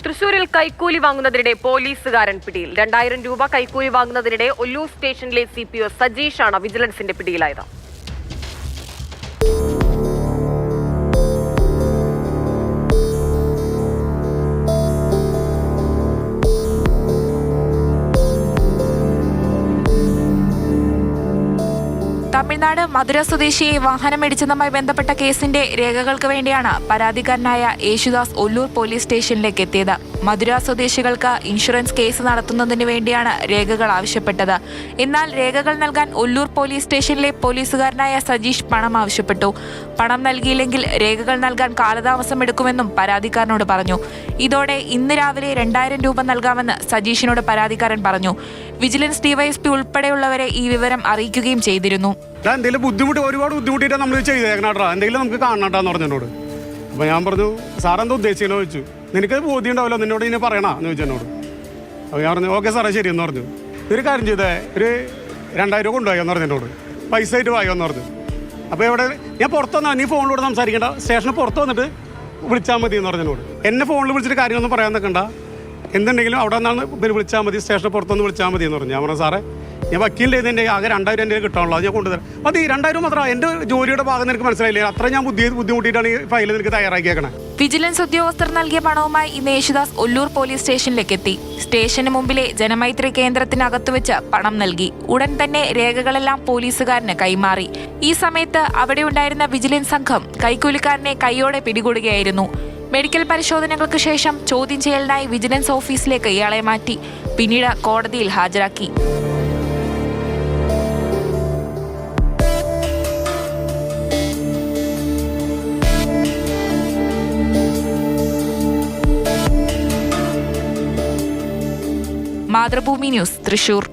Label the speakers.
Speaker 1: തൃശൂരിൽ കൈക്കൂലി വാങ്ങുന്നതിനിടെ പോലീസുകാരൻ പിടിയിൽ. 2000 രൂപ കൈക്കൂലി വാങ്ങുന്നതിനിടെ ഒല്ലൂർ സ്റ്റേഷനിലെ CPO സജീഷാണ് വിജിലൻസിന്റെ പിടിയിലായത്.
Speaker 2: തമിഴ്നാട് മധുര സ്വദേശിയെ വാഹനമിടിച്ചതുമായി ബന്ധപ്പെട്ട കേസിന്റെ രേഖകൾക്ക് വേണ്ടിയാണ് പരാതിക്കാരനായ യേശുദാസ് ഒല്ലൂർ പോലീസ് സ്റ്റേഷനിലേക്ക് എത്തിയത്. മധുര സ്വദേശികൾക്ക് ഇൻഷുറൻസ് കേസ് നടത്തുന്നതിന് വേണ്ടിയാണ് രേഖകൾ ആവശ്യപ്പെട്ടത്. എന്നാൽ രേഖകൾ നൽകാൻ ഒല്ലൂർ പോലീസ് സ്റ്റേഷനിലെ പോലീസുകാരനായ സജീഷ് പണം ആവശ്യപ്പെട്ടു. പണം നൽകിയില്ലെങ്കിൽ രേഖകൾ നൽകാൻ കാലതാമസം എടുക്കുമെന്നും പരാതിക്കാരനോട് പറഞ്ഞു. ഇതോടെ ഇന്ന് രാവിലെ 2000 രൂപ നൽകാമെന്ന് സജീഷിനോട് പരാതിക്കാരൻ പറഞ്ഞു. വിജിലൻസ് DYSP ഉൾപ്പെടെയുള്ളവരെ ഈ വിവരം അറിയിക്കുകയും ചെയ്തിരുന്നു.
Speaker 3: എന്തെങ്കിലും ഒരുപാട് ബുദ്ധിമുട്ടിയിട്ടാണ് നമ്മൾ ചെയ്തേക്കണാട്ടാ, എന്തെങ്കിലും നമുക്ക് കാണണ്ടാന്ന് പറഞ്ഞോട്. അപ്പോൾ ഞാൻ പറഞ്ഞു, സാറെന്താ ഉദ്ദേശിച്ചെന്ന് ചോദിച്ചു. നിനക്ക് ബോധ്യം ഉണ്ടാവില്ല, നിന്നോട് ഇനി പറയണ എന്ന് ചോദിച്ചു എന്നോട്. അപ്പോൾ ഞാൻ പറഞ്ഞു ഓക്കെ സാറേ ശരിയെന്ന് പറഞ്ഞു. ഒരു കാര്യം ചെയ്തേ, ഒരു 2000 രൂപ കൊണ്ടുപോയെന്ന് പറഞ്ഞു എന്നോട്, പൈസ ആയിട്ട് വായോന്ന് പറഞ്ഞു. അപ്പോൾ ഇവിടെ ഞാൻ പുറത്ത് വന്നാൽ നീ ഫോണിലൂടെ സംസാരിക്കേണ്ട, സ്റ്റേഷന് പുറത്ത് വന്നിട്ട് വിളിച്ചാൽ മതി എന്ന് പറഞ്ഞതിനോട്. എന്നെ ഫോണിൽ വിളിച്ചിട്ട് കാര്യമൊന്നും പറയാൻ നിൽക്കണ്ട, എന്തുണ്ടെങ്കിലും അവിടെ നിന്നാണ് വിളിച്ചാൽ മതി, സ്റ്റേഷന് പുറത്തുനിന്ന് വിളിച്ചാൽ മതി എന്ന് പറഞ്ഞു. ഞാൻ പറഞ്ഞു സാറേ ഞാൻ വക്കീലിൻ്റെ എൻ്റെ ആകെ 2000 എൻ്റെ കിട്ടാനുള്ളൂ, അത് ഞാൻ കൊണ്ടുതരാം. മതി 2000 മാത്രം, എൻ്റെ ജോലിയുടെ ഭാഗം നിനക്ക് മനസ്സിലായില്ലേ, അത്ര ഞാൻ ബുദ്ധിമുട്ടിയിട്ടാണ് ഈ ഫയൽ നിനക്ക് തയ്യാറാക്കിയേക്കണേ.
Speaker 2: വിജിലൻസ് ഉദ്യോഗസ്ഥർ നൽകിയ പണവുമായി ഇന്ന് യേശുദാസ് ഒല്ലൂർ പോലീസ് സ്റ്റേഷനിലേക്ക് എത്തി. സ്റ്റേഷന് മുമ്പിലെ ജനമൈത്രി കേന്ദ്രത്തിനകത്ത് വെച്ച് പണം നൽകി. ഉടൻ തന്നെ രേഖകളെല്ലാം പോലീസുകാരന് കൈമാറി. ഈ സമയത്ത് അവിടെ ഉണ്ടായിരുന്ന വിജിലൻസ് സംഘം കൈക്കൂലിക്കാരനെ കൈയോടെ പിടികൂടുകയായിരുന്നു. മെഡിക്കൽ പരിശോധനകൾക്ക് ശേഷം ചോദ്യം ചെയ്യലിനായി വിജിലൻസ് ഓഫീസിലേക്ക് ഇയാളെ മാറ്റി. പിന്നീട് കോടതിയിൽ ഹാജരാക്കി. മാതൃഭൂമി ന്യൂസ്, തൃശൂർ.